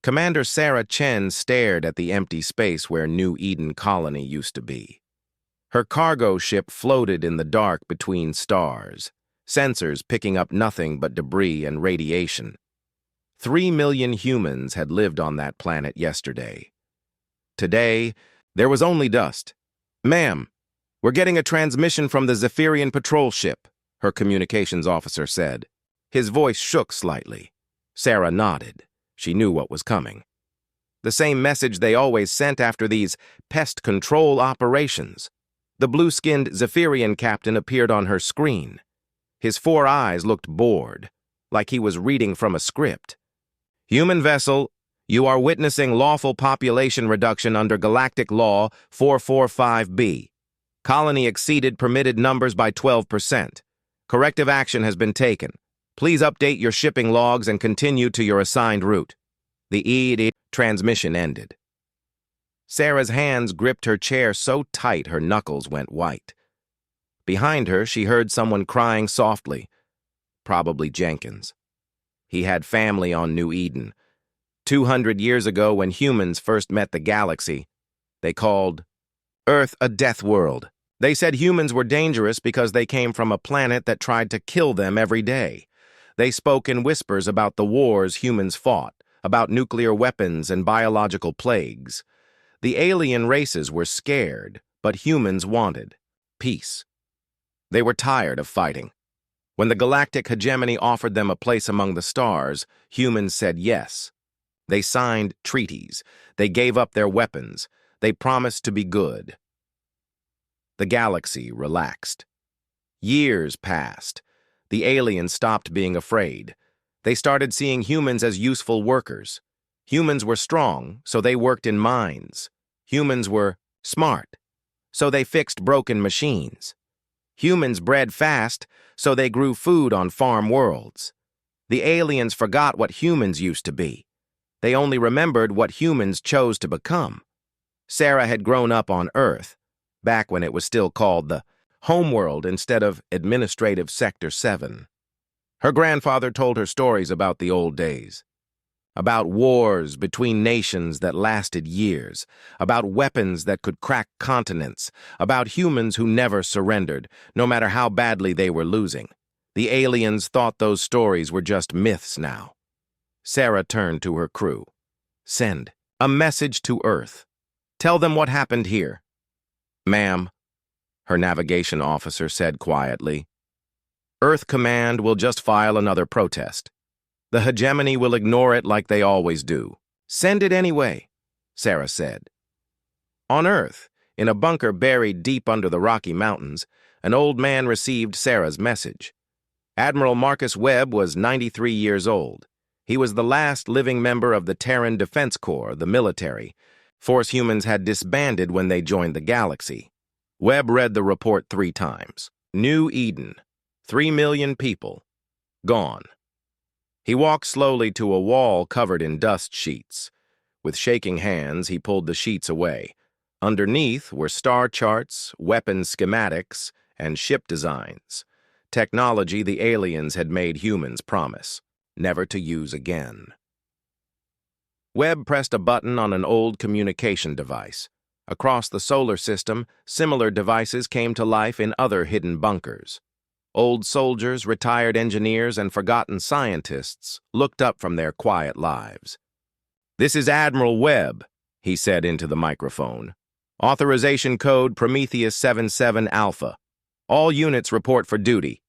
Commander Sarah Chen stared at the empty space where New Eden Colony used to be. Her cargo ship floated in the dark between stars, sensors picking up nothing but debris and radiation. 3 million humans had lived on that planet yesterday. Today, there was only dust. "Ma'am, we're getting a transmission from the Zephyrian patrol ship," her communications officer said. His voice shook slightly. Sarah nodded. She knew what was coming. The same message they always sent after these pest control operations. The blue-skinned Zephyrian captain appeared on her screen. His 4 eyes looked bored, like he was reading from a script. "Human vessel, you are witnessing lawful population reduction under Galactic Law 445B. Colony exceeded permitted numbers by 12%. Corrective action has been taken. Please update your shipping logs and continue to your assigned route." The EED transmission ended. Sarah's hands gripped her chair so tight her knuckles went white. Behind her, she heard someone crying softly. Probably Jenkins. He had family on New Eden. 200 years ago, when humans first met the galaxy, they called Earth a death world. They said humans were dangerous because they came from a planet that tried to kill them every day. They spoke in whispers about the wars humans fought, about nuclear weapons and biological plagues. The alien races were scared, but humans wanted peace. They were tired of fighting. When the galactic hegemony offered them a place among the stars, humans said yes. They signed treaties. They gave up their weapons. They promised to be good. The galaxy relaxed. Years passed. The aliens stopped being afraid. They started seeing humans as useful workers. Humans were strong, so they worked in mines. Humans were smart, so they fixed broken machines. Humans bred fast, so they grew food on farm worlds. The aliens forgot what humans used to be. They only remembered what humans chose to become. Sarah had grown up on Earth, back when it was still called the Homeworld instead of Administrative Sector 7. Her grandfather told her stories about the old days. About wars between nations that lasted years, about weapons that could crack continents, about humans who never surrendered, no matter how badly they were losing. The aliens thought those stories were just myths now. Sarah turned to her crew. "Send a message to Earth. Tell them what happened here." "Ma'am," her navigation officer said quietly, "Earth Command will just file another protest. The hegemony will ignore it like they always do." "Send it anyway," Sarah said. On Earth, in a bunker buried deep under the Rocky Mountains, an old man received Sarah's message. Admiral Marcus Webb was 93 years old. He was the last living member of the Terran Defense Corps, the military. Force humans had disbanded when they joined the galaxy. Webb read the report 3 times. New Eden, 3 million people, gone. He walked slowly to a wall covered in dust sheets. With shaking hands, he pulled the sheets away. Underneath were star charts, weapon schematics, and ship designs. Technology the aliens had made humans promise, never to use again. Webb pressed a button on an old communication device. Across the solar system, similar devices came to life in other hidden bunkers. Old soldiers, retired engineers, and forgotten scientists looked up from their quiet lives. "This is Admiral Webb," he said into the microphone. "Authorization code Prometheus 77 Alpha. All units report for duty."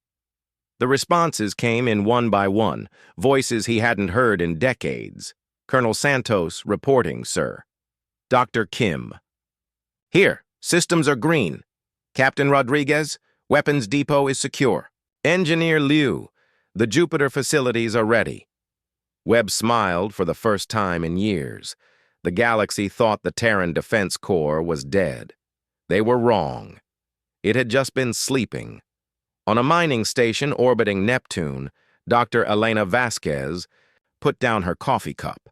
The responses came in one by one, voices he hadn't heard in decades. "Colonel Santos reporting, sir." "Dr. Kim." "Here, systems are green." "Captain Rodriguez, weapons depot is secure." "Engineer Liu, the Jupiter facilities are ready." Webb smiled for the first time in years. The galaxy thought the Terran Defense Corps was dead. They were wrong. It had just been sleeping. On a mining station orbiting Neptune, Dr. Elena Vasquez put down her coffee cup.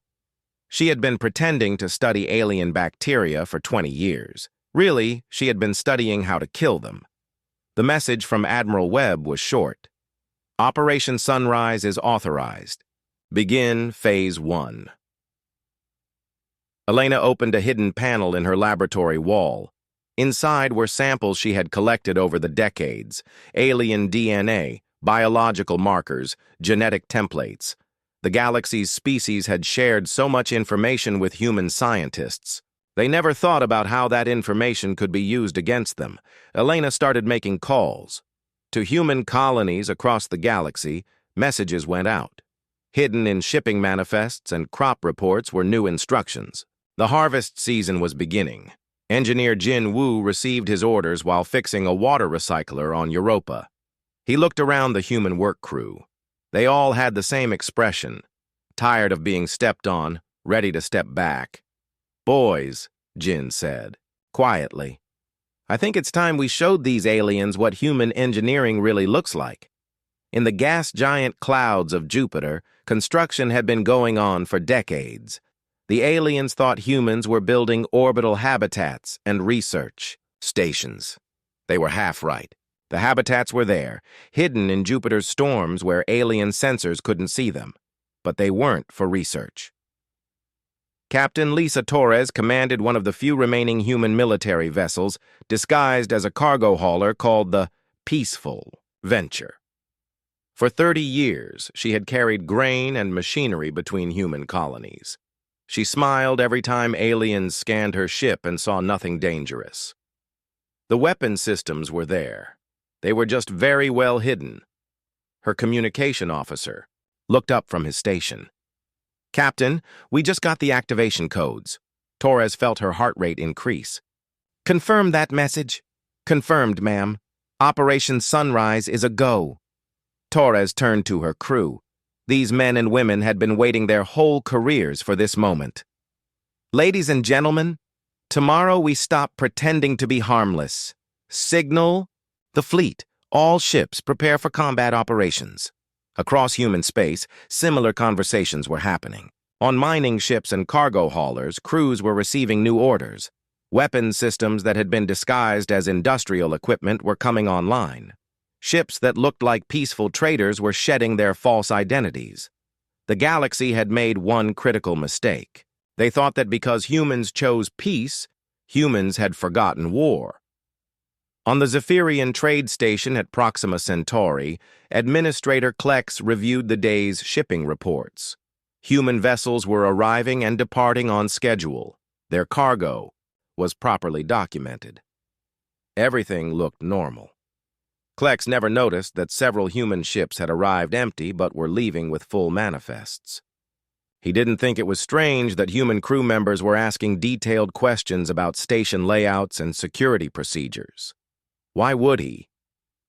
She had been pretending to study alien bacteria for 20 years. Really, she had been studying how to kill them. The message from Admiral Webb was short. "Operation Sunrise is authorized. Begin Phase 1. Elena opened a hidden panel in her laboratory wall. Inside were samples she had collected over the decades: alien DNA, biological markers, genetic templates. The galaxy's species had shared so much information with human scientists. They never thought about how that information could be used against them. Elena started making calls. To human colonies across the galaxy, messages went out. Hidden in shipping manifests and crop reports were new instructions. The harvest season was beginning. Engineer Jin Wu received his orders while fixing a water recycler on Europa. He looked around the human work crew. They all had the same expression: tired of being stepped on, ready to step back. "Boys," Jin said, quietly, "I think it's time we showed these aliens what human engineering really looks like." In the gas giant clouds of Jupiter, construction had been going on for decades. The aliens thought humans were building orbital habitats and research stations. They were half right. The habitats were there, hidden in Jupiter's storms where alien sensors couldn't see them. But they weren't for research. Captain Lisa Torres commanded one of the few remaining human military vessels, disguised as a cargo hauler called the Peaceful Venture. For 30 years, she had carried grain and machinery between human colonies. She smiled every time aliens scanned her ship and saw nothing dangerous. The weapon systems were there. They were just very well hidden. Her communication officer looked up from his station. "Captain, we just got the activation codes." Torres felt her heart rate increase. "Confirm that message." "Confirmed, ma'am. Operation Sunrise is a go." Torres turned to her crew. These men and women had been waiting their whole careers for this moment. "Ladies and gentlemen, tomorrow we stop pretending to be harmless. Signal the fleet. All ships prepare for combat operations." Across human space, similar conversations were happening. On mining ships and cargo haulers, crews were receiving new orders. Weapon systems that had been disguised as industrial equipment were coming online. Ships that looked like peaceful traders were shedding their false identities. The galaxy had made one critical mistake. They thought that because humans chose peace, humans had forgotten war. On the Zephyrian trade station at Proxima Centauri, Administrator Klex reviewed the day's shipping reports. Human vessels were arriving and departing on schedule. Their cargo was properly documented. Everything looked normal. Klex never noticed that several human ships had arrived empty but were leaving with full manifests. He didn't think it was strange that human crew members were asking detailed questions about station layouts and security procedures. Why would he?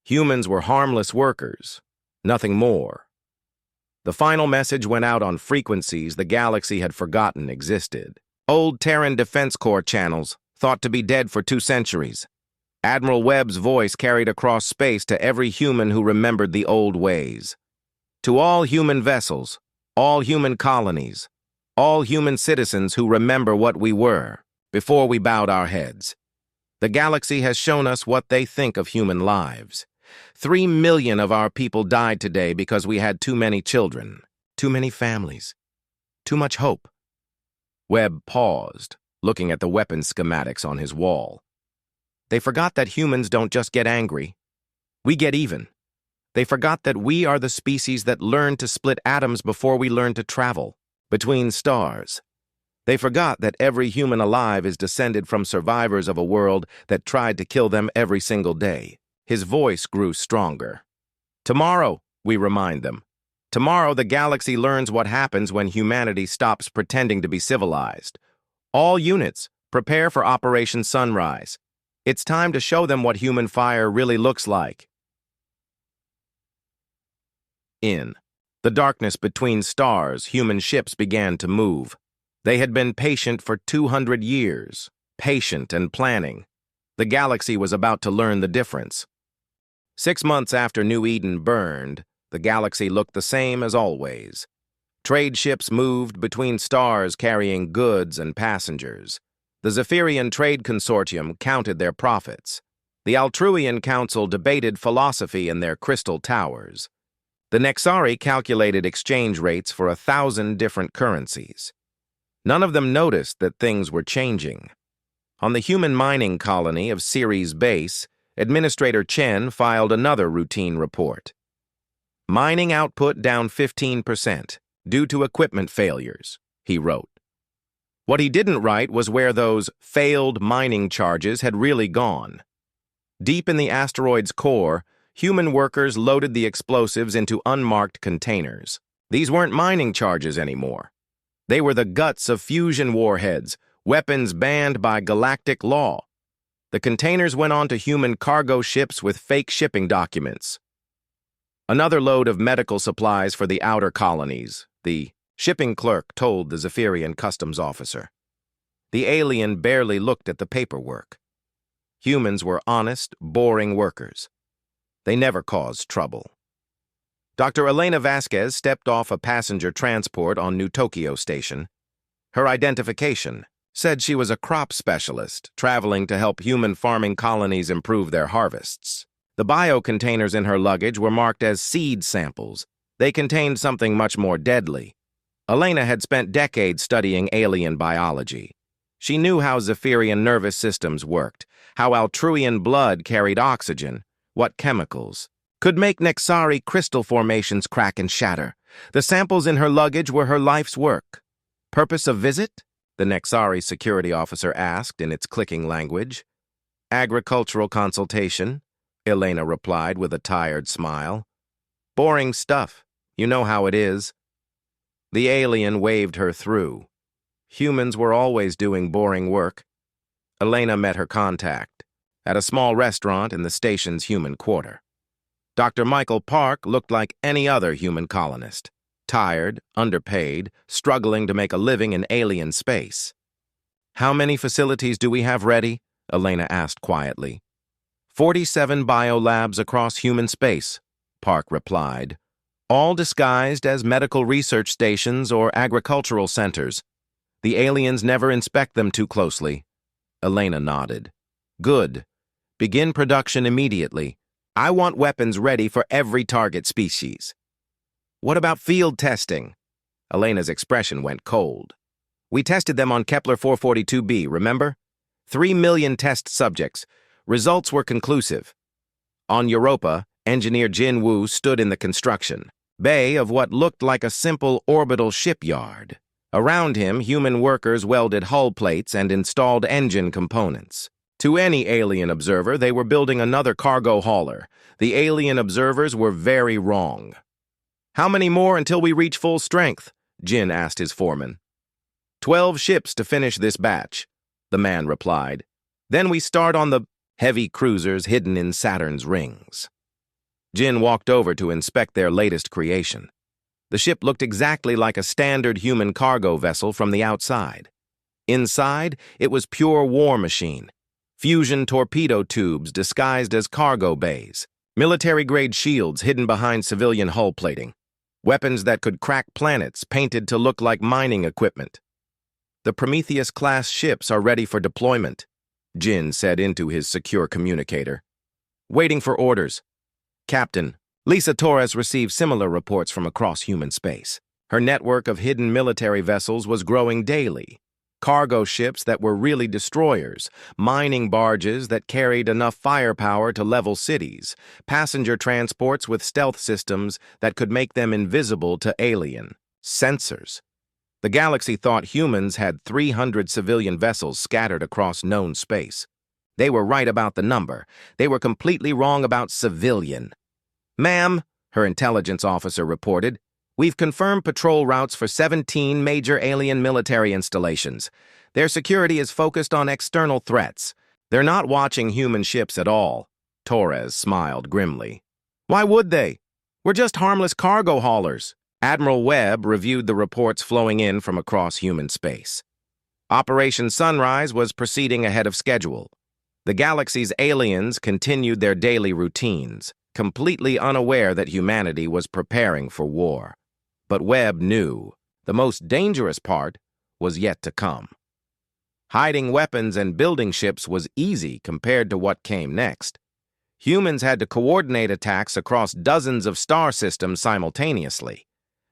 Humans were harmless workers, nothing more. The final message went out on frequencies the galaxy had forgotten existed. Old Terran Defense Corps channels, thought to be dead for 2 centuries. Admiral Webb's voice carried across space to every human who remembered the old ways. To all human vessels, all human colonies, all human citizens who remember what we were before we bowed our heads. The galaxy has shown us what they think of human lives. 3 million of our people died today because we had too many children, too many families, too much hope. Webb paused, looking at the weapon schematics on his wall. They forgot that humans don't just get angry. We get even. They forgot that we are the species that learned to split atoms before we learned to travel between stars. They forgot that every human alive is descended from survivors of a world that tried to kill them every single day. His voice grew stronger. Tomorrow, we remind them. Tomorrow, the galaxy learns what happens when humanity stops pretending to be civilized. All units, prepare for Operation Sunrise. It's time to show them what human fire really looks like. In the darkness between stars, human ships began to move. They had been patient for 200 years, patient and planning. The galaxy was about to learn the difference. 6 months after New Eden burned, the galaxy looked the same as always. Trade ships moved between stars carrying goods and passengers. The Zephyrian Trade Consortium counted their profits. The Altruian Council debated philosophy in their crystal towers. The Nexari calculated exchange rates for 1,000 different currencies. None of them noticed that things were changing. On the human mining colony of Ceres Base, Administrator Chen filed another routine report. Mining output down 15% due to equipment failures, he wrote. What he didn't write was where those failed mining charges had really gone. Deep in the asteroid's core, human workers loaded the explosives into unmarked containers. These weren't mining charges anymore. They were the guts of fusion warheads, weapons banned by galactic law. The containers went on to human cargo ships with fake shipping documents. Another load of medical supplies for the outer colonies, the shipping clerk told the Zephyrian customs officer. The alien barely looked at the paperwork. Humans were honest, boring workers. They never caused trouble. Dr. Elena Vasquez stepped off a passenger transport on New Tokyo Station. Her identification said she was a crop specialist traveling to help human farming colonies improve their harvests. The bio-containers in her luggage were marked as seed samples. They contained something much more deadly. Elena had spent decades studying alien biology. She knew how Zephyrian nervous systems worked, how Altruian blood carried oxygen, what chemicals could make Nexari crystal formations crack and shatter. The samples in her luggage were her life's work. Purpose of visit? The Nexari security officer asked in its clicking language. Agricultural consultation, Elena replied with a tired smile. Boring stuff. You know how it is. The alien waved her through. Humans were always doing boring work. Elena met her contact at a small restaurant in the station's human quarter. Dr. Michael Park looked like any other human colonist. Tired, underpaid, struggling to make a living in alien space. How many facilities do we have ready? Elena asked quietly. 47 biolabs across human space, Park replied, all disguised as medical research stations or agricultural centers. The aliens never inspect them too closely. Elena nodded. Good. Begin production immediately. I want weapons ready for every target species. What about field testing? Elena's expression went cold. We tested them on Kepler 442b, remember? 3 million test subjects. Results were conclusive. On Europa, engineer Jin Wu stood in the construction bay of what looked like a simple orbital shipyard. Around him, human workers welded hull plates and installed engine components. To any alien observer, they were building another cargo hauler. The alien observers were very wrong. How many more until we reach full strength? Jin asked his foreman. 12 ships to finish this batch, the man replied. Then we start on the heavy cruisers hidden in Saturn's rings. Jin walked over to inspect their latest creation. The ship looked exactly like a standard human cargo vessel from the outside. Inside, it was pure war machine. Fusion torpedo tubes disguised as cargo bays. Military-grade shields hidden behind civilian hull plating. Weapons that could crack planets painted to look like mining equipment. The Prometheus-class ships are ready for deployment, Jin said into his secure communicator. Waiting for orders. Captain, Lisa Torres received similar reports from across human space. Her network of hidden military vessels was growing daily. Cargo ships that were really destroyers, mining barges that carried enough firepower to level cities, passenger transports with stealth systems that could make them invisible to alien sensors. The galaxy thought humans had 300 civilian vessels scattered across known space. They were right about the number. They were completely wrong about civilian. Ma'am, her intelligence officer reported, we've confirmed patrol routes for 17 major alien military installations. Their security is focused on external threats. They're not watching human ships at all. Torres smiled grimly. Why would they? We're just harmless cargo haulers. Admiral Webb reviewed the reports flowing in from across human space. Operation Sunrise was proceeding ahead of schedule. The galaxy's aliens continued their daily routines, completely unaware that humanity was preparing for war. But Webb knew the most dangerous part was yet to come. Hiding weapons and building ships was easy compared to what came next. Humans had to coordinate attacks across dozens of star systems simultaneously.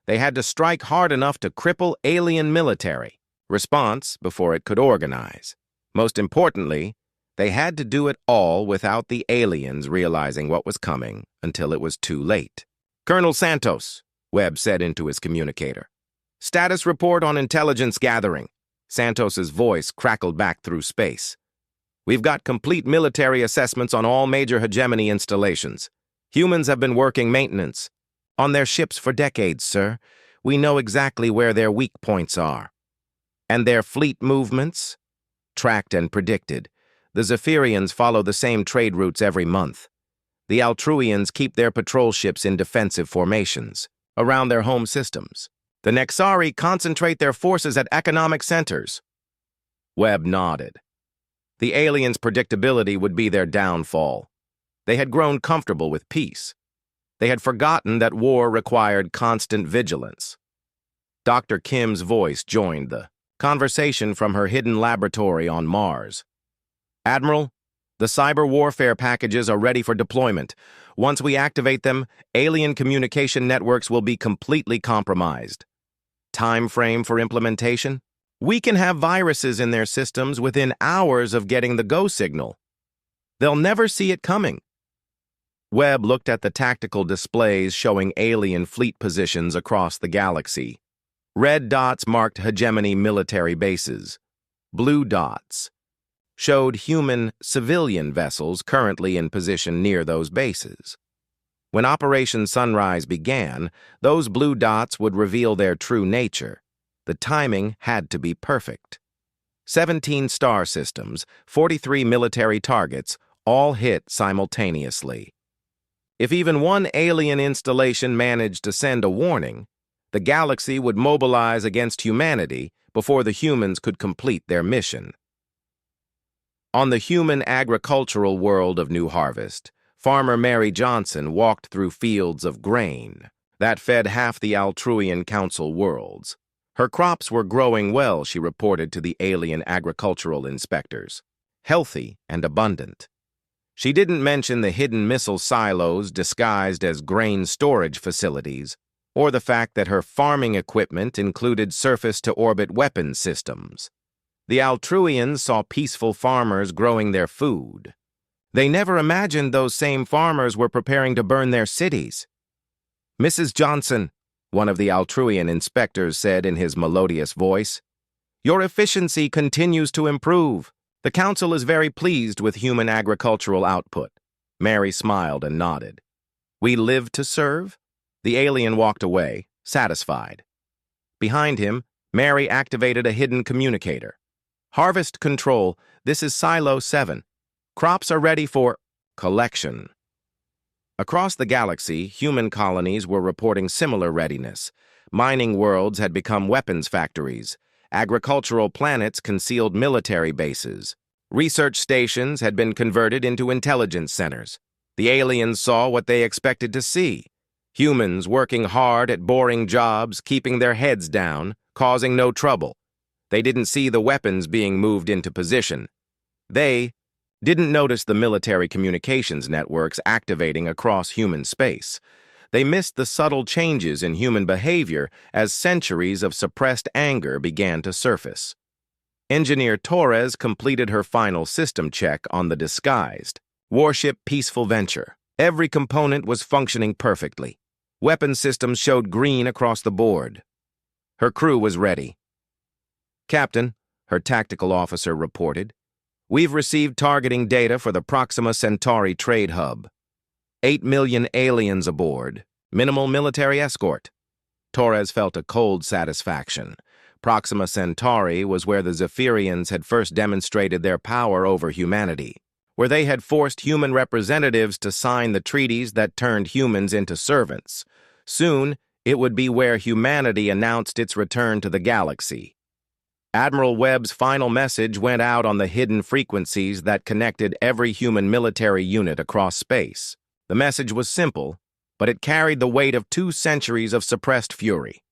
They had to strike hard enough to cripple alien military, response before it could organize. Most importantly, they had to do it all without the aliens realizing what was coming until it was too late. "Colonel Santos," Webb said into his communicator. "Status report on intelligence gathering." Santos's voice crackled back through space. "We've got complete military assessments on all major hegemony installations. Humans have been working maintenance on their ships for decades, sir. We know exactly where their weak points are. And their fleet movements? Tracked and predicted. The Zephyrians follow the same trade routes every month. The Altruians keep their patrol ships in defensive formations around their home systems. The Nexari concentrate their forces at economic centers." Webb nodded. The aliens' predictability would be their downfall. They had grown comfortable with peace. They had forgotten that war required constant vigilance. Dr. Kim's voice joined the conversation from her hidden laboratory on Mars. "Admiral, the cyber warfare packages are ready for deployment. Once we activate them, alien communication networks will be completely compromised. Time frame for implementation? We can have viruses in their systems within hours of getting the go signal. They'll never see it coming." Webb looked at the tactical displays showing alien fleet positions across the galaxy. Red dots marked hegemony military bases. Blue dots showed human civilian vessels currently in position near those bases. When Operation Sunrise began, those blue dots would reveal their true nature. The timing had to be perfect. 17 star systems, 43 military targets, all hit simultaneously. If even one alien installation managed to send a warning, the galaxy would mobilize against humanity before the humans could complete their mission. On the human agricultural world of New Harvest, Farmer Mary Johnson walked through fields of grain that fed half the Altruian Council worlds. Her crops were growing well, she reported to the alien agricultural inspectors. Healthy and abundant. She didn't mention the hidden missile silos disguised as grain storage facilities, or the fact that her farming equipment included surface-to-orbit weapon systems. The Altruians saw peaceful farmers growing their food. They never imagined those same farmers were preparing to burn their cities. "Mrs. Johnson," one of the Altruian inspectors said in his melodious voice, "your efficiency continues to improve. The Council is very pleased with human agricultural output." Mary smiled and nodded. "We live to serve?" The alien walked away, satisfied. Behind him, Mary activated a hidden communicator. "Harvest Control, this is Silo 7. Crops are ready for collection." Across the galaxy, human colonies were reporting similar readiness. Mining worlds had become weapons factories. Agricultural planets concealed military bases. Research stations had been converted into intelligence centers. The aliens saw what they expected to see. Humans working hard at boring jobs, keeping their heads down, causing no trouble. They didn't see the weapons being moved into position. They didn't notice the military communications networks activating across human space. They missed the subtle changes in human behavior as centuries of suppressed anger began to surface. Engineer Torres completed her final system check on the disguised warship Peaceful Venture. Every component was functioning perfectly. Weapon systems showed green across the board. Her crew was ready. "Captain," her tactical officer reported, "we've received targeting data for the Proxima Centauri trade hub. 8 million aliens aboard. Minimal military escort." Torres felt a cold satisfaction. Proxima Centauri was where the Zephyrians had first demonstrated their power over humanity, where they had forced human representatives to sign the treaties that turned humans into servants. Soon, it would be where humanity announced its return to the galaxy. Admiral Webb's final message went out on the hidden frequencies that connected every human military unit across space. The message was simple, but it carried the weight of 2 centuries of suppressed fury.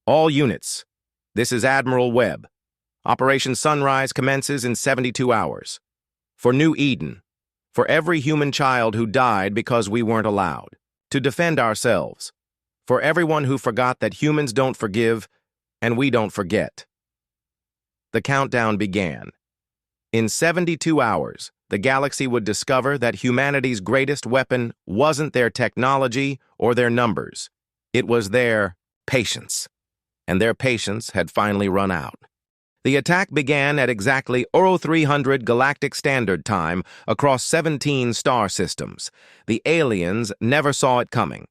"All units, this is Admiral Webb. Operation Sunrise commences in 72 hours. For New Eden, for every human child who died because we weren't allowed, to defend ourselves, for everyone who forgot that humans don't forgive and we don't forget." The countdown began. In 72 hours, the galaxy would discover that humanity's greatest weapon wasn't their technology or their numbers. It was their patience. And their patience had finally run out. The attack began at exactly 0300 Galactic Standard Time across 17 star systems. The aliens never saw it coming.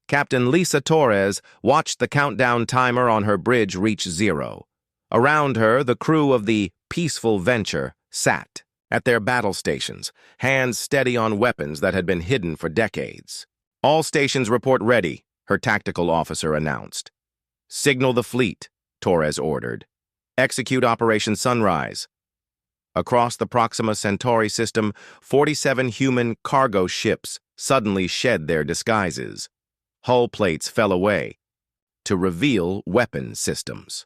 Captain Lisa Torres watched the countdown timer on her bridge reach 0. Around her, the crew of the Peaceful Venture sat at their battle stations, hands steady on weapons that had been hidden for decades. "All stations report ready," her tactical officer announced. "Signal the fleet," Torres ordered. "Execute Operation Sunrise." Across the Proxima Centauri system, 47 human cargo ships suddenly shed their disguises. Hull plates fell away to reveal weapon systems.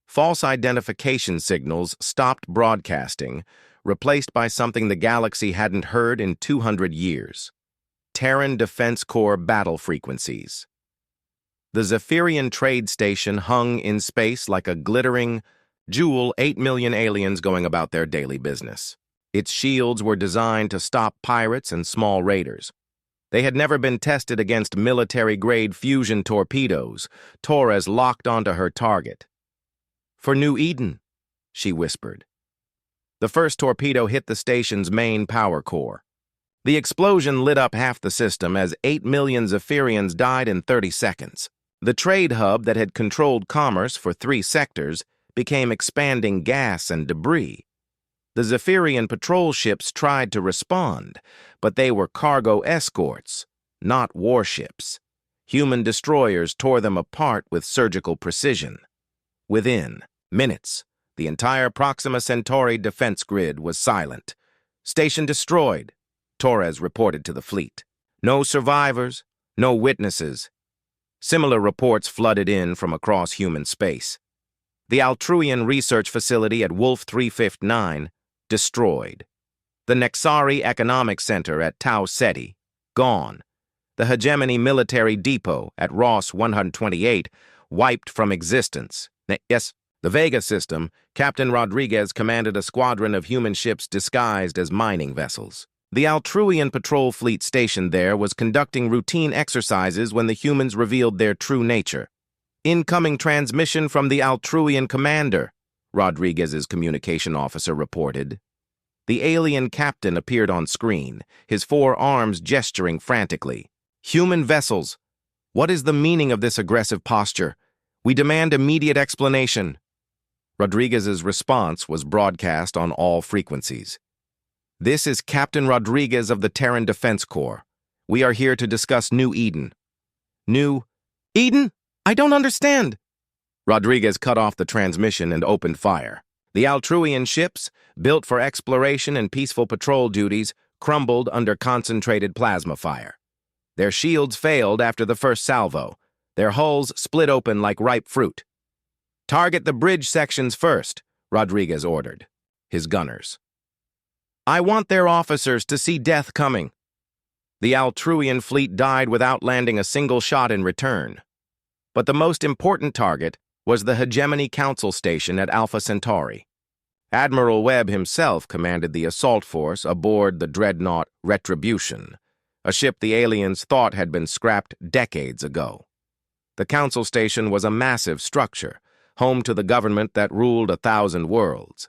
False identification signals stopped broadcasting, replaced by something the galaxy hadn't heard in 200 years. Terran Defense Corps battle frequencies. The Zephyrian trade station hung in space like a glittering jewel, 8 million aliens going about their daily business. Its shields were designed to stop pirates and small raiders. They had never been tested against military-grade fusion torpedoes. Torres locked onto her target. "For New Eden," she whispered. The first torpedo hit the station's main power core. The explosion lit up half the system as 8 million Zephyrians died in 30 seconds. The trade hub that had controlled commerce for 3 sectors became expanding gas and debris. The Zephyrian patrol ships tried to respond, but they were cargo escorts, not warships. Human destroyers tore them apart with surgical precision. Within minutes, the entire Proxima Centauri defense grid was silent. "Station destroyed," Torres reported to the fleet. "No survivors, no witnesses." Similar reports flooded in from across human space. The Altruian research facility at Wolf 359, destroyed. The Nexari Economic Center at Tau Ceti, gone. The Hegemony Military Depot at Ross 128, wiped from existence. Yes, the Vega system, Captain Rodriguez commanded a squadron of human ships disguised as mining vessels. The Altruian patrol fleet stationed there was conducting routine exercises when the humans revealed their true nature. "Incoming transmission from the Altruian commander," Rodriguez's communication officer reported. The alien captain appeared on screen, his 4 arms gesturing frantically. "Human vessels, what is the meaning of this aggressive posture? We demand immediate explanation." Rodriguez's response was broadcast on all frequencies. "This is Captain Rodriguez of the Terran Defense Corps. We are here to discuss New Eden." "New Eden? I don't understand." Rodriguez cut off the transmission and opened fire. The Altruian ships, built for exploration and peaceful patrol duties, crumbled under concentrated plasma fire. Their shields failed after the first salvo. Their hulls split open like ripe fruit. "Target the bridge sections first," Rodriguez ordered. His gunners. "I want their officers to see death coming." The Altruian fleet died without landing a single shot in return. But the most important target was the Hegemony Council Station at Alpha Centauri. Admiral Webb himself commanded the assault force aboard the dreadnought Retribution, a ship the aliens thought had been scrapped decades ago. The Council Station was a massive structure, home to the government that ruled 1,000 worlds.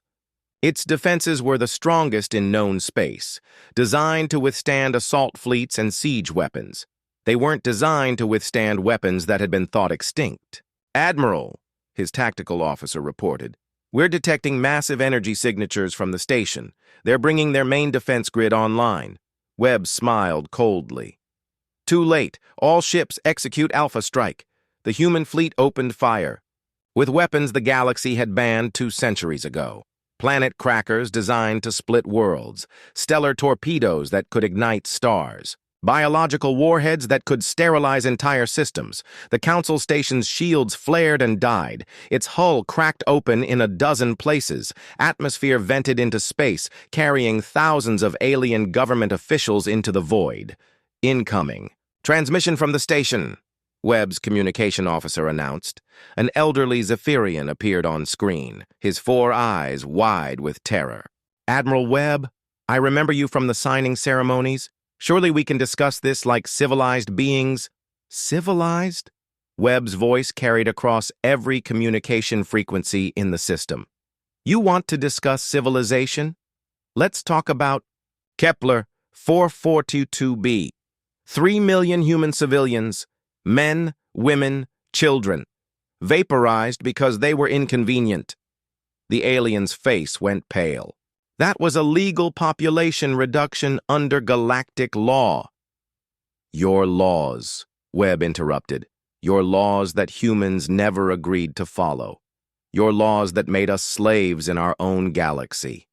Its defenses were the strongest in known space, designed to withstand assault fleets and siege weapons. They weren't designed to withstand weapons that had been thought extinct. "Admiral," his tactical officer reported, "we're detecting massive energy signatures from the station. They're bringing their main defense grid online." Webb smiled coldly. "Too late. All ships execute Alpha Strike." The human fleet opened fire, with weapons the galaxy had banned 2 centuries ago. Planet crackers designed to split worlds, stellar torpedoes that could ignite stars, biological warheads that could sterilize entire systems. The Council Station's shields flared and died. Its hull cracked open in a dozen places. Atmosphere vented into space, carrying thousands of alien government officials into the void. "Incoming. Transmission from the station." Webb's communication officer announced. An elderly Zephyrian appeared on screen, his 4 eyes wide with terror. Admiral Webb, I remember you from the signing ceremonies. Surely we can discuss this like civilized beings. Civilized? Webb's voice carried across every communication frequency in the system. You want to discuss civilization? Let's talk about Kepler 4422b. 3 million human civilians, men, women, children, vaporized because they were inconvenient. The alien's face went pale. That was a legal population reduction under galactic law. Your laws, Webb interrupted. Your laws that humans never agreed to follow. Your laws that made us slaves in our own galaxy.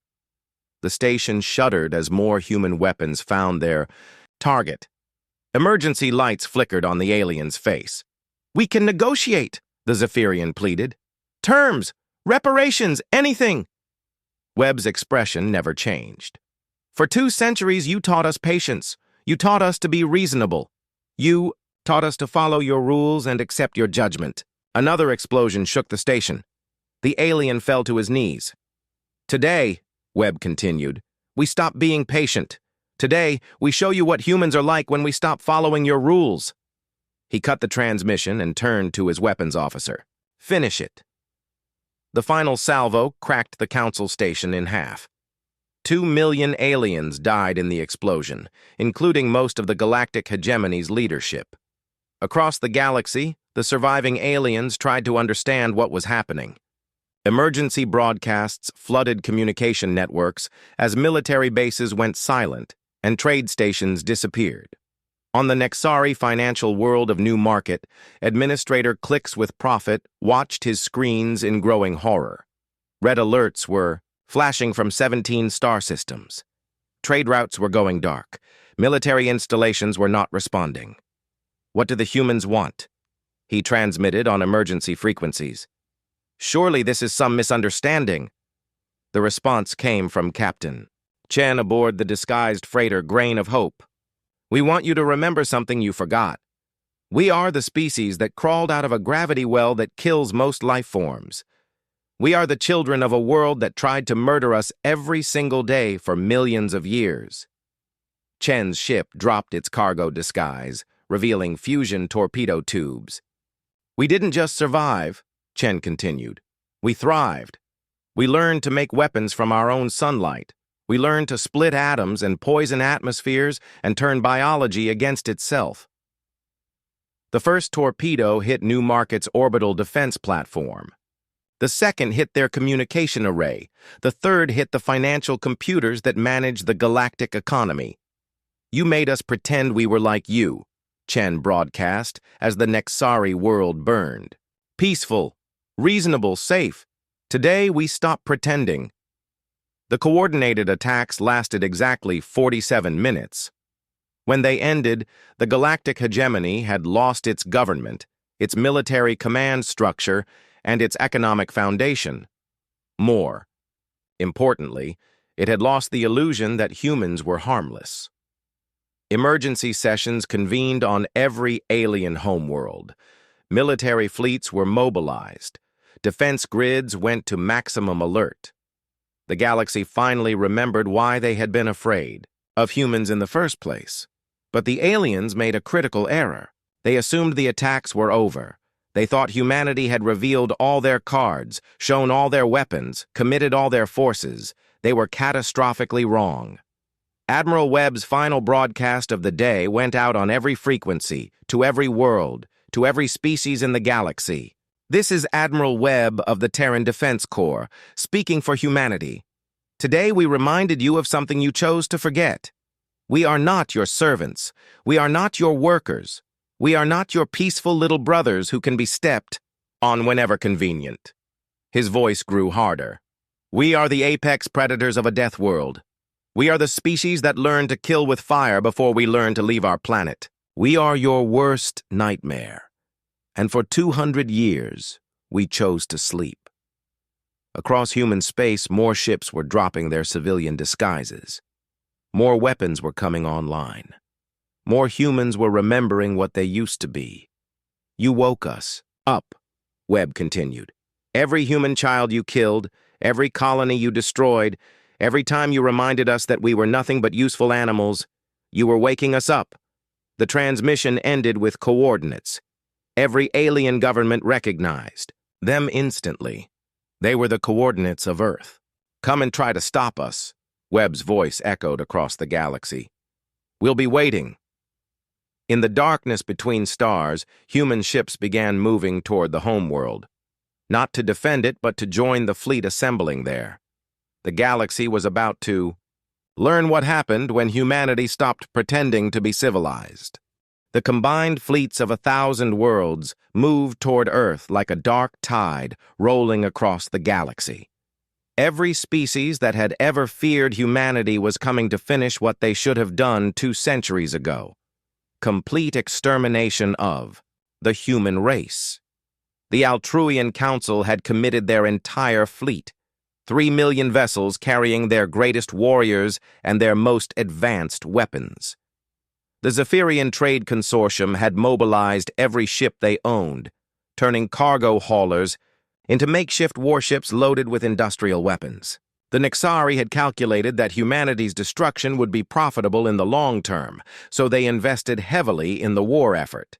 The station shuddered as more human weapons found their target. Emergency lights flickered on the alien's face. We can negotiate, the Zephyrian pleaded. Terms, reparations, anything. Webb's expression never changed. For 2 centuries, you taught us patience. You taught us to be reasonable. You taught us to follow your rules and accept your judgment. Another explosion shook the station. The alien fell to his knees. Today, Webb continued, we stop being patient. Today, we show you what humans are like when we stop following your rules. He cut the transmission and turned to his weapons officer. Finish it. The final salvo cracked the council station in half. 2 million aliens died in the explosion, including most of the Galactic Hegemony's leadership. Across the galaxy, the surviving aliens tried to understand what was happening. Emergency broadcasts flooded communication networks as military bases went silent and trade stations disappeared. On the Nexari financial world of New Market, Administrator Clicks with Profit watched his screens in growing horror. Red alerts were flashing from 17 star systems. Trade routes were going dark. Military installations were not responding. What do the humans want? He transmitted on emergency frequencies. Surely this is some misunderstanding. The response came from Captain Chen aboard the disguised freighter Grain of Hope. We want you to remember something you forgot. We are the species that crawled out of a gravity well that kills most life forms. We are the children of a world that tried to murder us every single day for millions of years. Chen's ship dropped its cargo disguise, revealing fusion torpedo tubes. We didn't just survive, Chen continued. We thrived. We learned to make weapons from our own sunlight. We learned to split atoms and poison atmospheres and turn biology against itself. The first torpedo hit New Market's orbital defense platform. The second hit their communication array. The third hit the financial computers that manage the galactic economy. You made us pretend we were like you, Chen broadcast as the Nexari world burned. Peaceful, reasonable, safe. Today we stop pretending. The coordinated attacks lasted exactly 47 minutes. When they ended, the Galactic Hegemony had lost its government, its military command structure, and its economic foundation. More importantly, it had lost the illusion that humans were harmless. Emergency sessions convened on every alien homeworld. Military fleets were mobilized. Defense grids went to maximum alert. The galaxy finally remembered why they had been afraid of humans in the first place. But the aliens made a critical error. They assumed the attacks were over. They thought humanity had revealed all their cards, shown all their weapons, committed all their forces. They were catastrophically wrong. Admiral Webb's final broadcast of the day went out on every frequency, to every world, to every species in the galaxy. This is Admiral Webb of the Terran Defense Corps, speaking for humanity. Today we reminded you of something you chose to forget. We are not your servants. We are not your workers. We are not your peaceful little brothers who can be stepped on whenever convenient. His voice grew harder. We are the apex predators of a death world. We are the species that learn to kill with fire before we learn to leave our planet. We are your worst nightmare. And for 200 years, we chose to sleep. Across human space, more ships were dropping their civilian disguises. More weapons were coming online. More humans were remembering what they used to be. You woke us up, Webb continued. Every human child you killed, every colony you destroyed, every time you reminded us that we were nothing but useful animals, you were waking us up. The transmission ended with coordinates. Every alien government recognized them instantly. They were the coordinates of Earth. Come and try to stop us, Webb's voice echoed across the galaxy. We'll be waiting. In the darkness between stars, human ships began moving toward the homeworld. Not to defend it, but to join the fleet assembling there. The galaxy was about to learn what happened when humanity stopped pretending to be civilized. The combined fleets of 1,000 worlds moved toward Earth like a dark tide rolling across the galaxy. Every species that had ever feared humanity was coming to finish what they should have done 2 centuries ago. Complete extermination of the human race. The Altruian Council had committed their entire fleet, 3 million vessels carrying their greatest warriors and their most advanced weapons. The Zephyrian Trade Consortium had mobilized every ship they owned, turning cargo haulers into makeshift warships loaded with industrial weapons. The Nixari had calculated that humanity's destruction would be profitable in the long term, so they invested heavily in the war effort.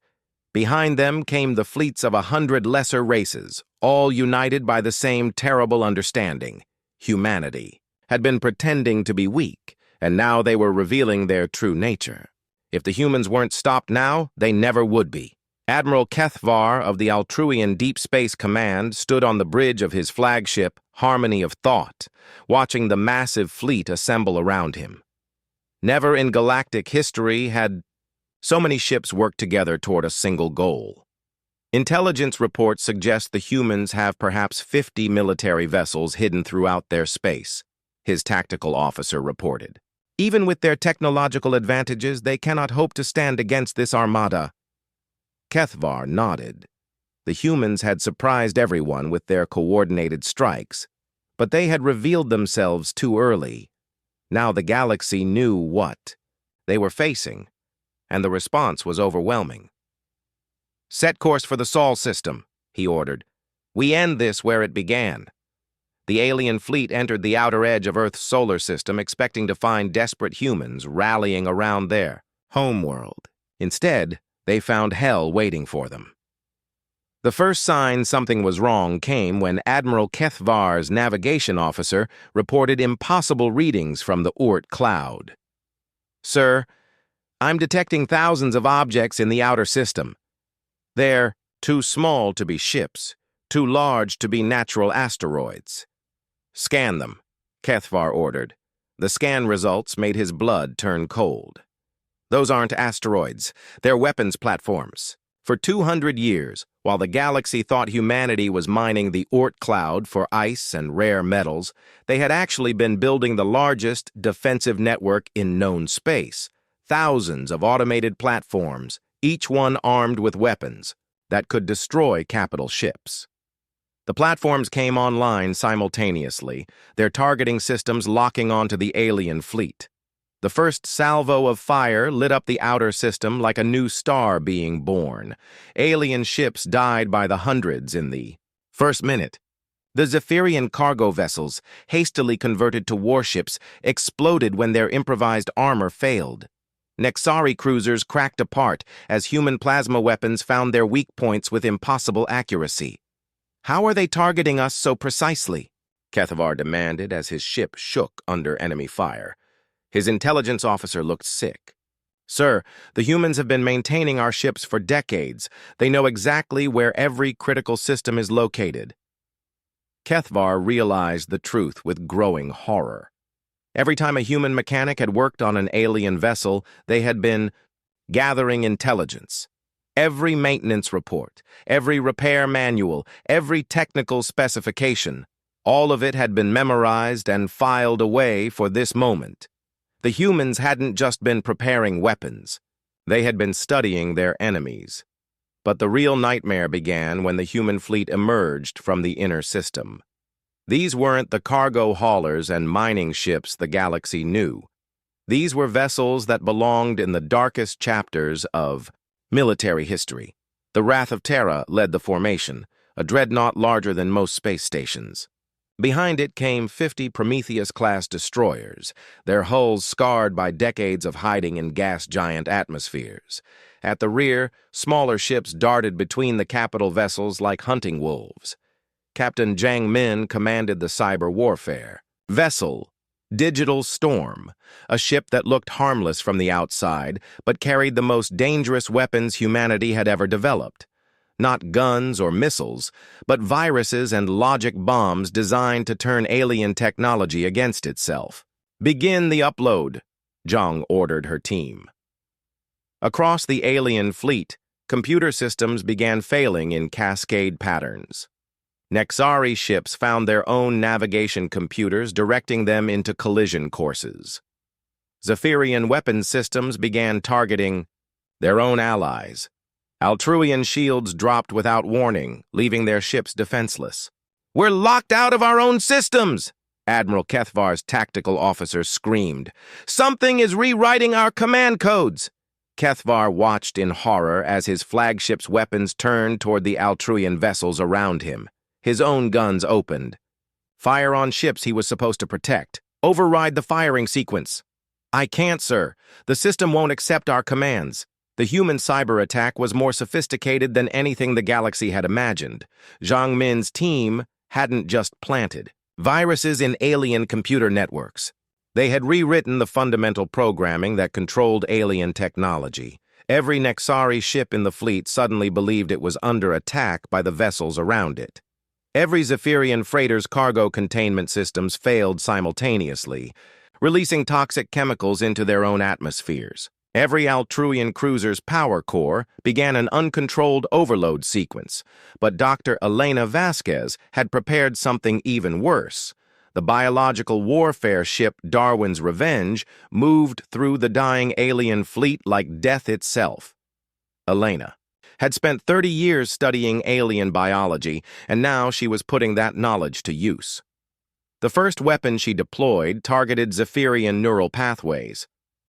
Behind them came the fleets of 100 lesser races, all united by the same terrible understanding. Humanity had been pretending to be weak, and now they were revealing their true nature. If the humans weren't stopped now, they never would be. Admiral Kethvar of the Altruian Deep Space Command stood on the bridge of his flagship, Harmony of Thought, watching the massive fleet assemble around him. Never in galactic history had so many ships worked together toward a single goal. Intelligence reports suggest the humans have perhaps 50 military vessels hidden throughout their space, his tactical officer reported. Even with their technological advantages, they cannot hope to stand against this armada. Kethvar nodded. The humans had surprised everyone with their coordinated strikes, but they had revealed themselves too early. Now the galaxy knew what they were facing, and the response was overwhelming. Set course for the Sol system, he ordered. We end this where it began. The alien fleet entered the outer edge of Earth's solar system, expecting to find desperate humans rallying around their homeworld. Instead, they found hell waiting for them. The first sign something was wrong came when Admiral Kethvar's navigation officer reported impossible readings from the Oort cloud. Sir, I'm detecting thousands of objects in the outer system. They're too small to be ships, too large to be natural asteroids. Scan them, Kethvar ordered. The scan results made his blood turn cold. Those aren't asteroids, they're weapons platforms. For 200 years, while the galaxy thought humanity was mining the Oort cloud for ice and rare metals, they had actually been building the largest defensive network in known space. Thousands of automated platforms, each one armed with weapons that could destroy capital ships. The platforms came online simultaneously, their targeting systems locking onto the alien fleet. The first salvo of fire lit up the outer system like a new star being born. Alien ships died by the hundreds in the first minute. The Zephyrian cargo vessels, hastily converted to warships, exploded when their improvised armor failed. Nexari cruisers cracked apart as human plasma weapons found their weak points with impossible accuracy. How are they targeting us so precisely? Kethvar demanded as his ship shook under enemy fire. His intelligence officer looked sick. Sir, the humans have been maintaining our ships for decades. They know exactly where every critical system is located. Kethvar realized the truth with growing horror. Every time a human mechanic had worked on an alien vessel, they had been gathering intelligence. Every maintenance report, every repair manual, every technical specification, all of it had been memorized and filed away for this moment. The humans hadn't just been preparing weapons. They had been studying their enemies. But the real nightmare began when the human fleet emerged from the inner system. These weren't the cargo haulers and mining ships the galaxy knew. These were vessels that belonged in the darkest chapters of military history. The Wrath of Terra led the formation, a dreadnought larger than most space stations. Behind it came 50 Prometheus-class destroyers, their hulls scarred by decades of hiding in gas-giant atmospheres. At the rear, smaller ships darted between the capital vessels like hunting wolves. Captain Jiang Min commanded the cyber warfare. Vessel, Digital Storm, a ship that looked harmless from the outside, but carried the most dangerous weapons humanity had ever developed. Not guns or missiles, but viruses and logic bombs designed to turn alien technology against itself. "Begin the upload," Zhang ordered her team. Across the alien fleet, computer systems began failing in cascade patterns. Nexari ships found their own navigation computers directing them into collision courses. Zephyrian weapons systems began targeting their own allies. Altruian shields dropped without warning, leaving their ships defenseless. "We're locked out of our own systems!" Admiral Kethvar's tactical officer screamed. "Something is rewriting our command codes!" Kethvar watched in horror as his flagship's weapons turned toward the Altruian vessels around him. His own guns opened. "Fire on ships he was supposed to protect. Override the firing sequence." "I can't, sir. The system won't accept our commands." The human cyber attack was more sophisticated than anything the galaxy had imagined. Jiang Min's team hadn't just planted viruses in alien computer networks. They had rewritten the fundamental programming that controlled alien technology. Every Nexari ship in the fleet suddenly believed it was under attack by the vessels around it. Every Zephyrian freighter's cargo containment systems failed simultaneously, releasing toxic chemicals into their own atmospheres. Every Altruian cruiser's power core began an uncontrolled overload sequence, but Dr. Elena Vasquez had prepared something even worse. The biological warfare ship Darwin's Revenge moved through the dying alien fleet like death itself. Elena had spent 30 years studying alien biology, and now she was putting that knowledge to use. The first weapon she deployed targeted Zephyrian neural pathways,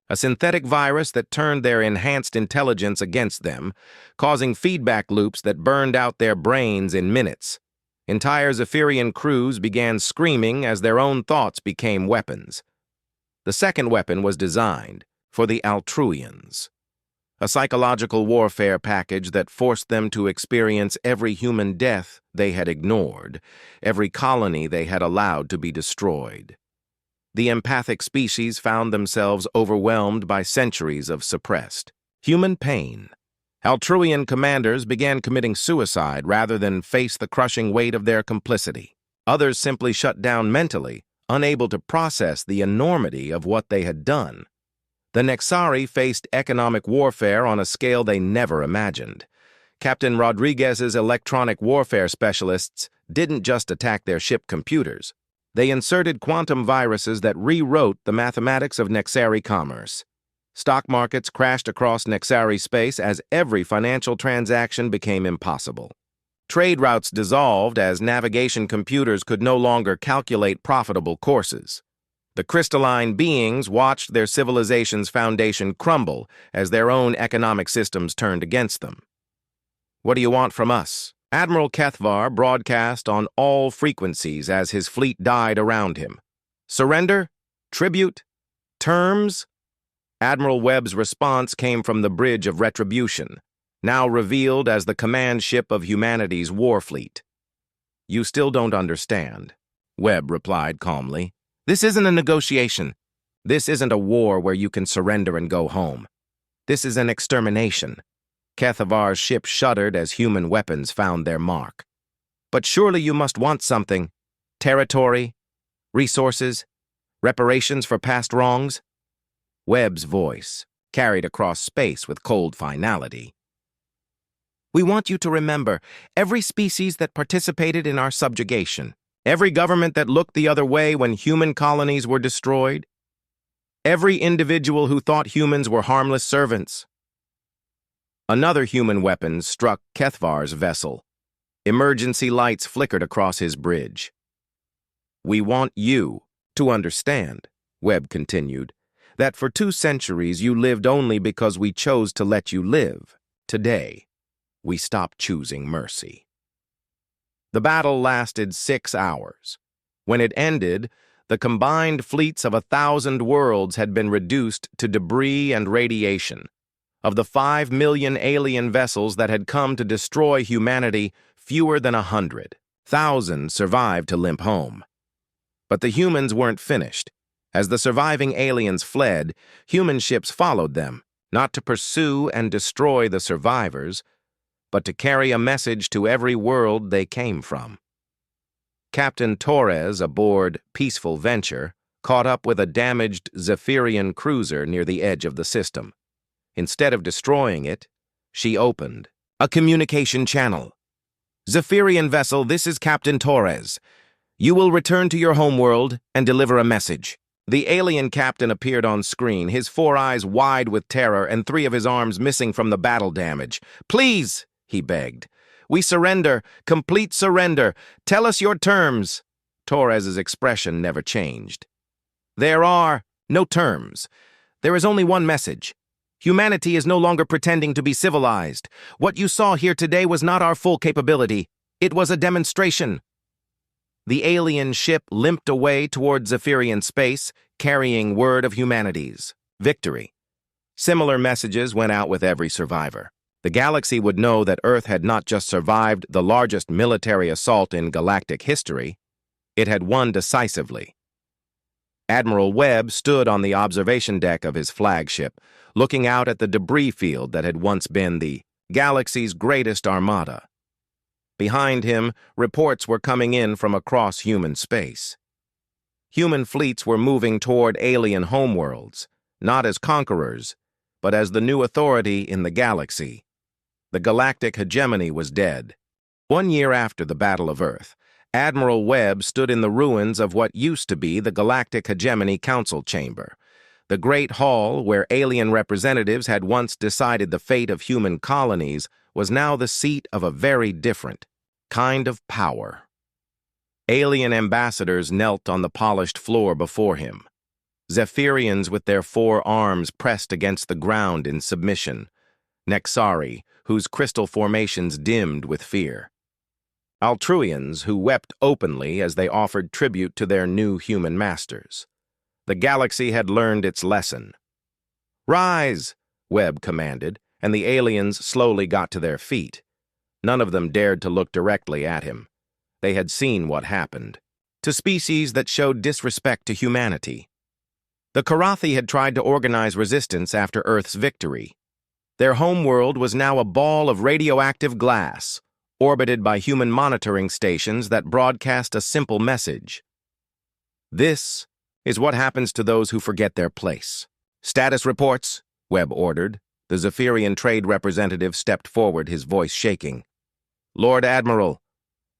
a synthetic virus that turned their enhanced intelligence against them, causing feedback loops that burned out their brains in minutes. Entire Zephyrian crews began screaming as their own thoughts became weapons. The second weapon was designed for the Altruians, a psychological warfare package that forced them to experience every human death they had ignored, every colony they had allowed to be destroyed. The empathic species found themselves overwhelmed by centuries of suppressed human pain. Altruian commanders began committing suicide rather than face the crushing weight of their complicity. Others simply shut down mentally, unable to process the enormity of what they had done. The Nexari faced economic warfare on a scale they never imagined. Captain Rodriguez's electronic warfare specialists didn't just attack their ship computers. They inserted quantum viruses that rewrote the mathematics of Nexari commerce. Stock markets crashed across Nexari space as every financial transaction became impossible. Trade routes dissolved as navigation computers could no longer calculate profitable courses. The crystalline beings watched their civilization's foundation crumble as their own economic systems turned against them. "What do you want from us?" Admiral Kethvar broadcast on all frequencies as his fleet died around him. "Surrender? Tribute? Terms?" Admiral Webb's response came from the Bridge of Retribution, now revealed as the command ship of humanity's war fleet. "You still don't understand," Webb replied calmly. "This isn't a negotiation. This isn't a war where you can surrender and go home. This is an extermination." Kethavar's ship shuddered as human weapons found their mark. "But surely you must want something. Territory? Resources? Reparations for past wrongs?" Webb's voice carried across space with cold finality. "We want you to remember every species that participated in our subjugation, every government that looked the other way when human colonies were destroyed, every individual who thought humans were harmless servants." Another human weapon struck Kethvar's vessel. Emergency lights flickered across his bridge. "We want you to understand," Webb continued, "that for 2 centuries you lived only because we chose to let you live. Today, we stop choosing mercy. The battle lasted 6 hours. When it ended, the combined fleets of 1,000 worlds had been reduced to debris and radiation. Of the 5 million alien vessels that had come to destroy humanity, fewer than 100. Thousands survived to limp home. But the humans weren't finished. As the surviving aliens fled, human ships followed them, not to pursue and destroy the survivors, but to carry a message to every world they came from. Captain Torres, aboard Peaceful Venture, caught up with a damaged Zephyrian cruiser near the edge of the system. Instead of destroying it, she opened a communication channel. "Zephyrian vessel, this is Captain Torres. You will return to your homeworld and deliver a message." The alien captain appeared on screen, his 4 eyes wide with terror and 3 of his arms missing from the battle damage. "Please," he begged. "We surrender. Complete surrender. Tell us your terms." Torres's expression never changed. "There are no terms. There is only one message. Humanity is no longer pretending to be civilized. What you saw here today was not our full capability. It was a demonstration." The alien ship limped away toward Zephyrian space, carrying word of humanity's victory. Similar messages went out with every survivor. The galaxy would know that Earth had not just survived the largest military assault in galactic history, it had won decisively. Admiral Webb stood on the observation deck of his flagship, looking out at the debris field that had once been the galaxy's greatest armada. Behind him, reports were coming in from across human space. Human fleets were moving toward alien homeworlds, not as conquerors, but as the new authority in the galaxy. The galactic hegemony was dead. 1 year after the Battle of Earth, Admiral Webb stood in the ruins of what used to be the Galactic Hegemony Council Chamber. The great hall where alien representatives had once decided the fate of human colonies was now the seat of a very different kind of power. Alien ambassadors knelt on the polished floor before him. Zephyrians with their 4 arms pressed against the ground in submission. Nexari, whose crystal formations dimmed with fear. Altruians who wept openly as they offered tribute to their new human masters. The galaxy had learned its lesson. "Rise," Webb commanded, and the aliens slowly got to their feet. None of them dared to look directly at him. They had seen what happened to species that showed disrespect to humanity. The Karathi had tried to organize resistance after Earth's victory. Their homeworld was now a ball of radioactive glass, orbited by human monitoring stations that broadcast a simple message. "This is what happens to those who forget their place." "Status reports," Webb ordered. The Zephyrian trade representative stepped forward, his voice shaking. "Lord Admiral,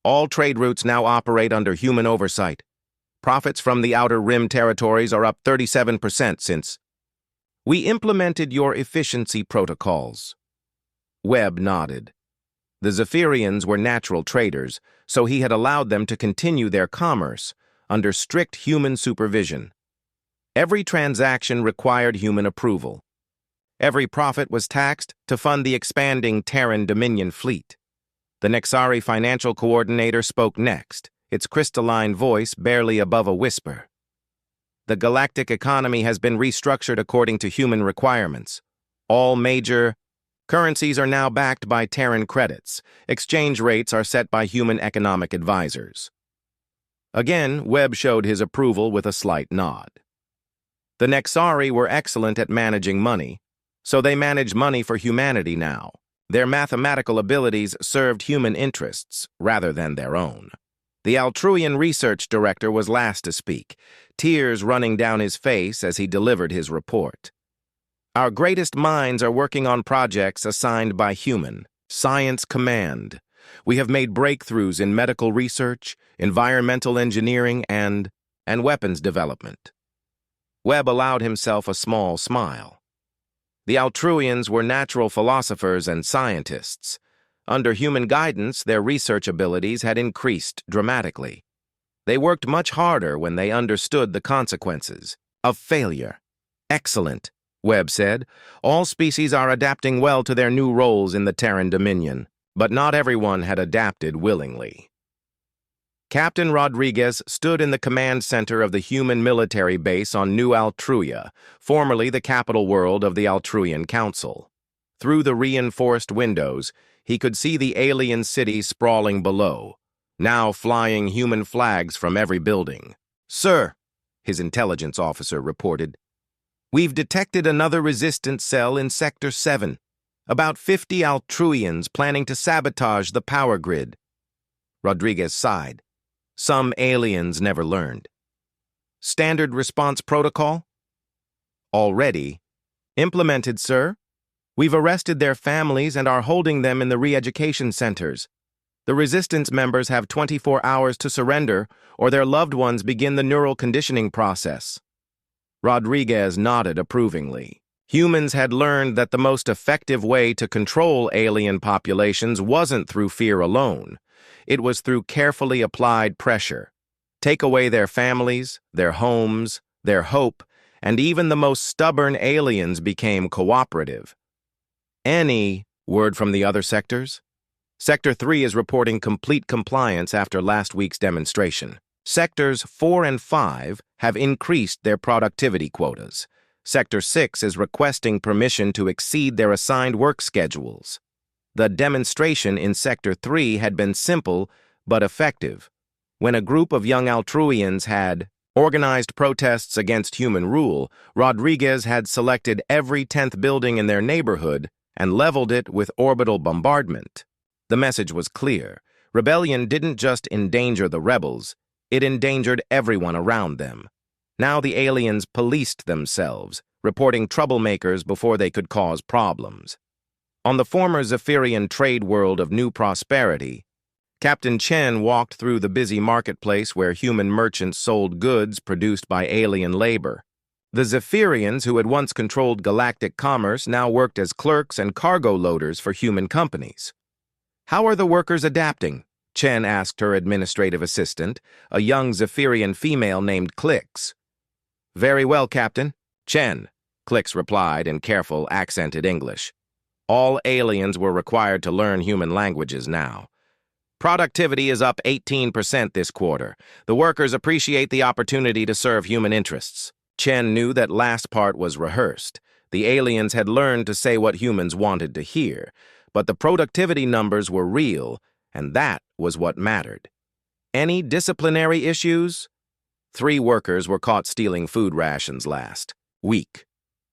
all trade routes now operate under human oversight. Profits from the Outer Rim territories are up 37% since we implemented your efficiency protocols." Webb nodded. The Zephyrians were natural traders, so he had allowed them to continue their commerce under strict human supervision. Every transaction required human approval. Every profit was taxed to fund the expanding Terran Dominion fleet. The Nexari financial coordinator spoke next, its crystalline voice barely above a whisper. "The galactic economy has been restructured according to human requirements. All major currencies are now backed by Terran credits. Exchange rates are set by human economic advisors." Again, Webb showed his approval with a slight nod. The Nexari were excellent at managing money, so they manage money for humanity now. Their mathematical abilities served human interests rather than their own. The Altruian research director was last to speak, tears running down his face as he delivered his report. "Our greatest minds are working on projects assigned by human science command. We have made breakthroughs in medical research, environmental engineering, and weapons development." Webb allowed himself a small smile. The Altruians were natural philosophers and scientists. Under human guidance, their research abilities had increased dramatically. They worked much harder when they understood the consequences of failure. "Excellent," Webb said. All species are adapting well to their new roles in the Terran Dominion, but not everyone had adapted willingly. Captain Rodriguez stood in the command center of the human military base on New Altruia, formerly the capital world of the Altruian Council. Through the reinforced windows, he could see the alien city sprawling below, now flying human flags from every building. "Sir," his intelligence officer reported, "we've detected another resistance cell in Sector 7. About 50 Altruians planning to sabotage the power grid." Rodriguez sighed. Some aliens never learned. "Standard response protocol?" "Already implemented, sir. We've arrested their families and are holding them in the re-education centers. The resistance members have 24 hours to surrender, or their loved ones begin the neural conditioning process." Rodriguez nodded approvingly. Humans had learned that the most effective way to control alien populations wasn't through fear alone. It was through carefully applied pressure. Take away their families, their homes, their hope, and even the most stubborn aliens became cooperative. "Any word from the other sectors?" "Sector 3 is reporting complete compliance after last week's demonstration. Sectors 4 and 5 have increased their productivity quotas. Sector 6 is requesting permission to exceed their assigned work schedules." The demonstration in Sector 3 had been simple but effective. When a group of young Altruians had organized protests against human rule, Rodriguez had selected every 10th building in their neighborhood and leveled it with orbital bombardment. The message was clear. Rebellion didn't just endanger the rebels, it endangered everyone around them. Now the aliens policed themselves, reporting troublemakers before they could cause problems. On the former Zephyrian trade world of New Prosperity, Captain Chen walked through the busy marketplace where human merchants sold goods produced by alien labor. The Zephyrians who had once controlled galactic commerce now worked as clerks and cargo loaders for human companies. "How are the workers adapting?" Chen asked her administrative assistant, a young Zephyrian female named Clix. "Very well, Captain." "Chen," Clix replied in careful, accented English. All aliens were required to learn human languages now. "Productivity is up 18% this quarter. The workers appreciate the opportunity to serve human interests." Chen knew that last part was rehearsed. The aliens had learned to say what humans wanted to hear, but the productivity numbers were real, and that was what mattered. "Any disciplinary issues?" 3 workers were caught stealing food rations last week.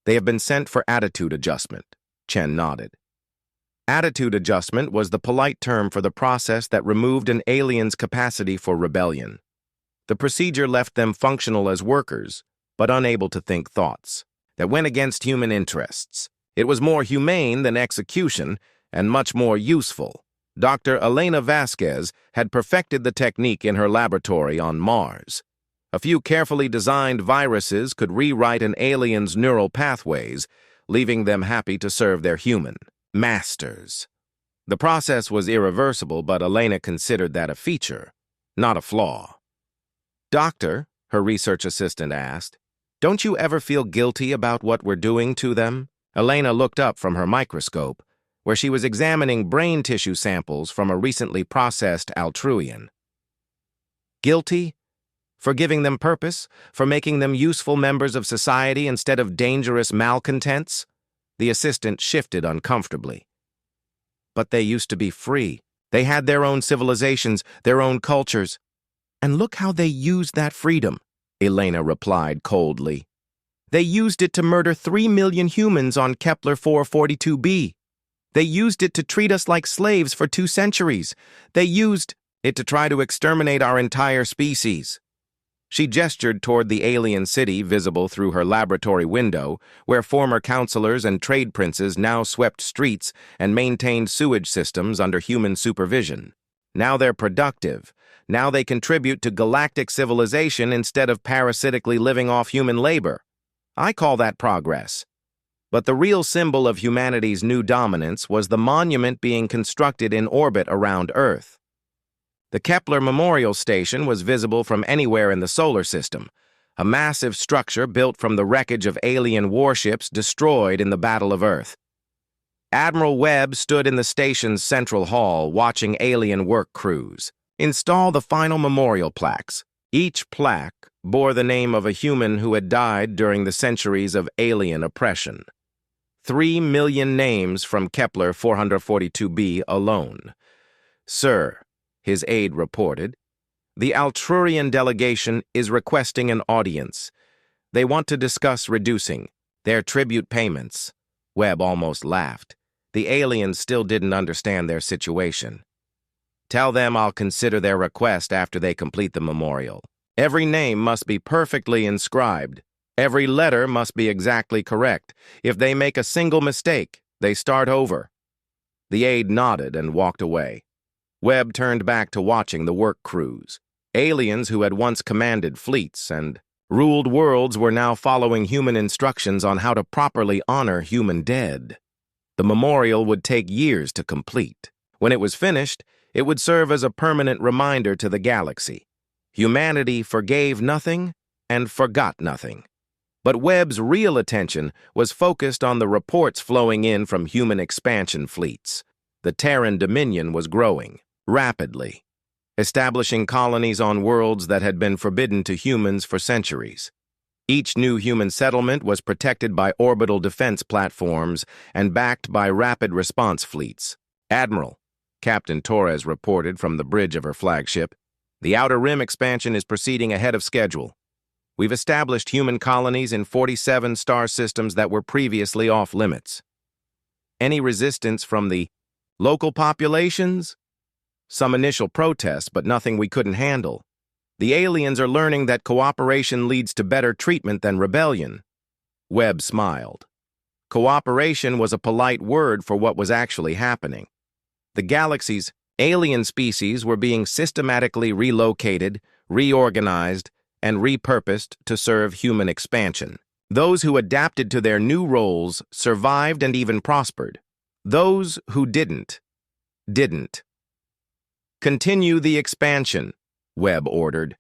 "They have been sent for attitude adjustment." Chen nodded. Attitude adjustment was the polite term for the process that removed an alien's capacity for rebellion. The procedure left them functional as workers, but unable to think thoughts that went against human interests. It was more humane than execution and much more useful. Dr. Elena Vasquez had perfected the technique in her laboratory on Mars. A few carefully designed viruses could rewrite an alien's neural pathways, leaving them happy to serve their human masters. The process was irreversible, but Elena considered that a feature, not a flaw. "Doctor," her research assistant asked, "don't you ever feel guilty about what we're doing to them?" Elena looked up from her microscope, where she was examining brain tissue samples from a recently processed Altruian. "Guilty? For giving them purpose? For making them useful members of society instead of dangerous malcontents?" The assistant shifted uncomfortably. "But they used to be free. They had their own civilizations, their own cultures. And look how they used that freedom," Elena replied coldly. "They used it to murder 3 million humans on Kepler 442b. They used it to treat us like slaves for 2 centuries. They used it to try to exterminate our entire species." She gestured toward the alien city visible through her laboratory window, where former counselors and trade princes now swept streets and maintained sewage systems under human supervision. Now they're productive. Now they contribute to galactic civilization instead of parasitically living off human labor. I call that progress. But the real symbol of humanity's new dominance was the monument being constructed in orbit around Earth. The Kepler Memorial Station was visible from anywhere in the solar system, a massive structure built from the wreckage of alien warships destroyed in the Battle of Earth. Admiral Webb stood in the station's central hall watching alien work crews install the final memorial plaques. Each plaque bore the name of a human who had died during the centuries of alien oppression. 3 million names from Kepler 442b alone. "Sir," his aide reported, "the Altrurian delegation is requesting an audience. They want to discuss reducing their tribute payments." Webb almost laughed. The aliens still didn't understand their situation. "Tell them I'll consider their request after they complete the memorial. Every name must be perfectly inscribed. Every letter must be exactly correct. If they make a single mistake, they start over." The aide nodded and walked away. Webb turned back to watching the work crews. Aliens who had once commanded fleets and ruled worlds were now following human instructions on how to properly honor human dead. The memorial would take years to complete. When it was finished, it would serve as a permanent reminder to the galaxy. Humanity forgave nothing and forgot nothing. But Webb's real attention was focused on the reports flowing in from human expansion fleets. The Terran Dominion was growing rapidly, establishing colonies on worlds that had been forbidden to humans for centuries. Each new human settlement was protected by orbital defense platforms and backed by rapid response fleets. "Admiral," Captain Torres reported from the bridge of her flagship, "the Outer Rim expansion is proceeding ahead of schedule. We've established human colonies in 47 star systems that were previously off limits. Any resistance from the local populations? Some initial protests, but nothing we couldn't handle. The aliens are learning that cooperation leads to better treatment than rebellion." Webb smiled. Cooperation was a polite word for what was actually happening. The galaxy's alien species were being systematically relocated, reorganized, and repurposed to serve human expansion. Those who adapted to their new roles survived and even prospered. Those who didn't. "Continue the expansion," Webb ordered.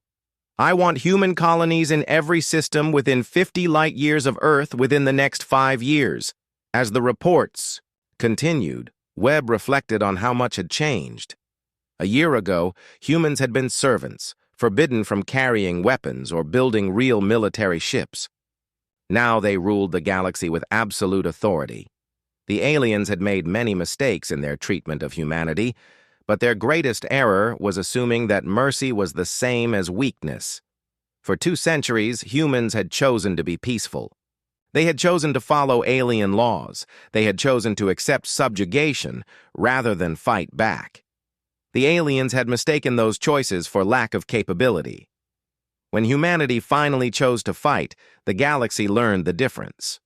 "I want human colonies in every system within 50 light-years of Earth within the next 5 years. As the reports continued, Webb reflected on how much had changed. A year ago, humans had been servants, forbidden from carrying weapons or building real military ships. Now they ruled the galaxy with absolute authority. The aliens had made many mistakes in their treatment of humanity, but their greatest error was assuming that mercy was the same as weakness. For 2 centuries, humans had chosen to be peaceful. They had chosen to follow alien laws. They had chosen to accept subjugation rather than fight back. The aliens had mistaken those choices for lack of capability. When humanity finally chose to fight, the galaxy learned the difference.